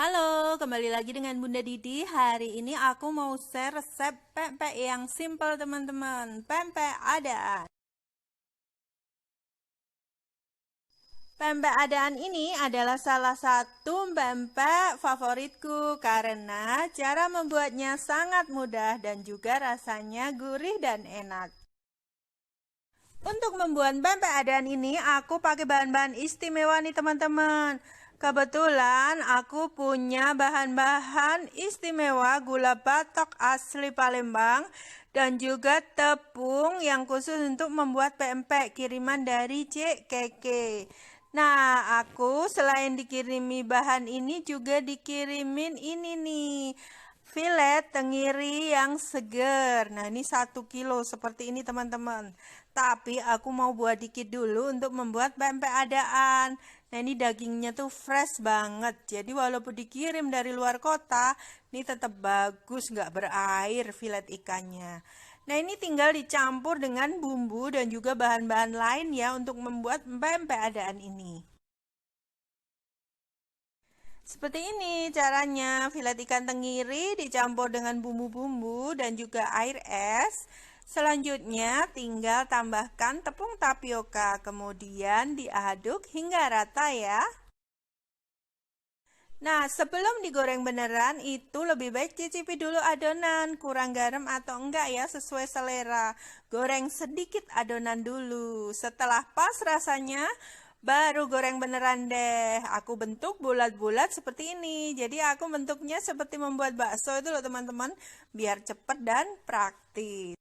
Halo, kembali lagi dengan Bunda Didi. Hari ini aku mau share resep pempek yang simple teman-teman. Pempek adaan. Pempek adaan ini adalah salah satu pempek favoritku karena cara membuatnya sangat mudah dan juga rasanya gurih dan enak. Untuk membuat pempek adaan ini aku pakai bahan-bahan istimewa nih teman-teman. Kebetulan aku punya bahan-bahan istimewa gula batok asli Palembang dan juga tepung yang khusus untuk membuat pempek kiriman dari Cek Keke. Nah, aku selain dikirimi bahan ini juga dikirimin ini nih, filet tenggiri yang seger. Nah, ini 1 kilo seperti ini teman-teman. Tapi aku mau buat dikit dulu untuk membuat pempek adaan. Nah, ini dagingnya tuh fresh banget. Jadi walaupun dikirim dari luar kota, ini tetap bagus, nggak berair filet ikannya. Nah, ini tinggal dicampur dengan bumbu dan juga bahan-bahan lain ya untuk membuat pempek adaan ini. Seperti ini caranya, filet ikan tenggiri dicampur dengan bumbu-bumbu dan juga air es. Selanjutnya tinggal tambahkan tepung tapioka, kemudian diaduk hingga rata ya. Nah, sebelum digoreng beneran itu lebih baik cicipi dulu adonan, kurang garam atau enggak ya, sesuai selera. Goreng sedikit adonan dulu. Setelah pas rasanya, baru goreng beneran deh. Aku bentuk bulat-bulat seperti ini. Jadi aku bentuknya seperti membuat bakso itu loh teman-teman, biar cepet dan praktis.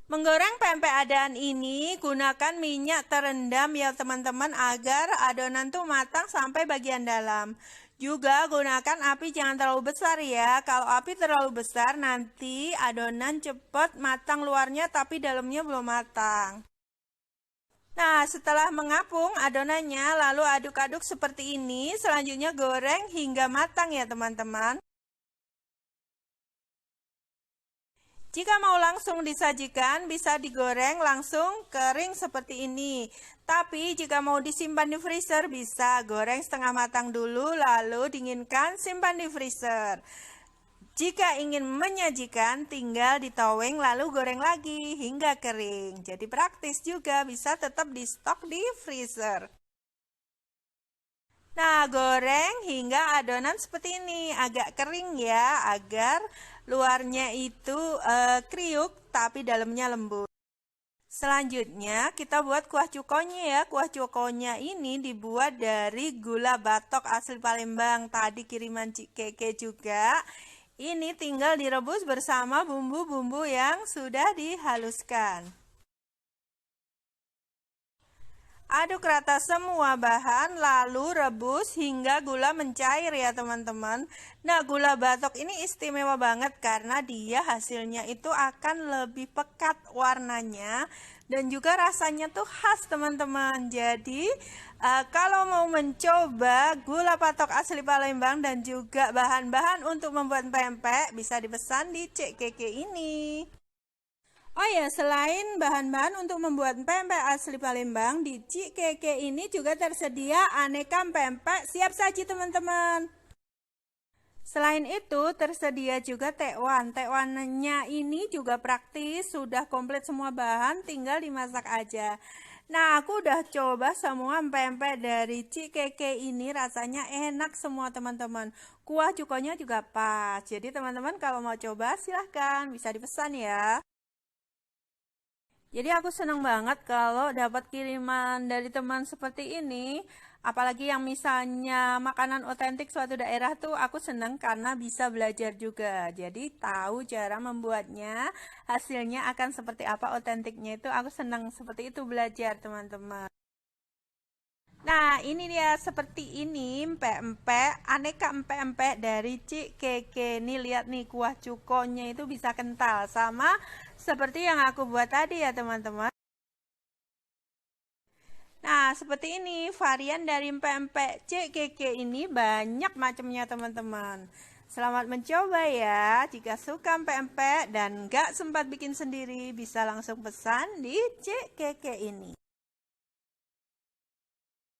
Menggoreng pempek adaan ini gunakan minyak terendam ya teman-teman agar adonan tuh matang sampai bagian dalam. Juga gunakan api jangan terlalu besar ya. Kalau api terlalu besar nanti adonan cepat matang luarnya tapi dalamnya belum matang. Nah, setelah mengapung adonannya lalu aduk-aduk seperti ini. Selanjutnya goreng hingga matang ya teman-teman. Jika mau langsung disajikan, bisa digoreng langsung kering seperti ini. Tapi jika mau disimpan di freezer, bisa goreng setengah matang dulu, lalu dinginkan, simpan di freezer. Jika ingin menyajikan, tinggal ditoweng lalu goreng lagi hingga kering. Jadi praktis juga, bisa tetap di stok di freezer. Nah, goreng hingga adonan seperti ini, agak kering ya, agar luarnya itu kriuk tapi dalamnya lembut. Selanjutnya kita buat kuah cukonya ya. Kuah cukonya ini dibuat dari gula batok asli Palembang, tadi kiriman Cik Keke juga. Ini tinggal direbus bersama bumbu-bumbu yang sudah dihaluskan. Aduk rata semua bahan lalu rebus hingga gula mencair ya teman-teman. Nah, gula batok ini istimewa banget karena dia hasilnya itu akan lebih pekat warnanya dan juga rasanya tuh khas teman-teman. Jadi kalau mau mencoba gula batok asli Palembang dan juga bahan-bahan untuk membuat pempek bisa dipesan di Cek Keke ini. Oh ya, selain bahan-bahan untuk membuat pempek asli Palembang, di Cik Keke ini juga tersedia aneka pempek siap saji teman-teman. Selain itu, tersedia juga tekwan. Tekwannya ini juga praktis, sudah komplit semua bahan, tinggal dimasak aja. Nah, aku udah coba semua pempek dari Cik Keke ini, rasanya enak semua teman-teman. Kuah cukonya juga pas. Jadi teman-teman kalau mau coba silahkan, bisa dipesan ya. Jadi aku senang banget kalau dapat kiriman dari teman seperti ini. Apalagi yang misalnya makanan otentik suatu daerah tuh aku senang karena bisa belajar juga. Jadi tahu cara membuatnya, hasilnya akan seperti apa otentiknya itu aku senang seperti itu belajar teman-teman. Nah, ini dia seperti ini empek-empek, aneka empek-empek dari Cik Keke. Nih lihat nih kuah cukonya itu bisa kental sama seperti yang aku buat tadi ya teman-teman. Nah, seperti ini varian dari empek-empek Cik Keke ini banyak macamnya teman-teman. Selamat mencoba ya. Jika suka empek-empek dan gak sempat bikin sendiri, bisa langsung pesan di Cik Keke ini.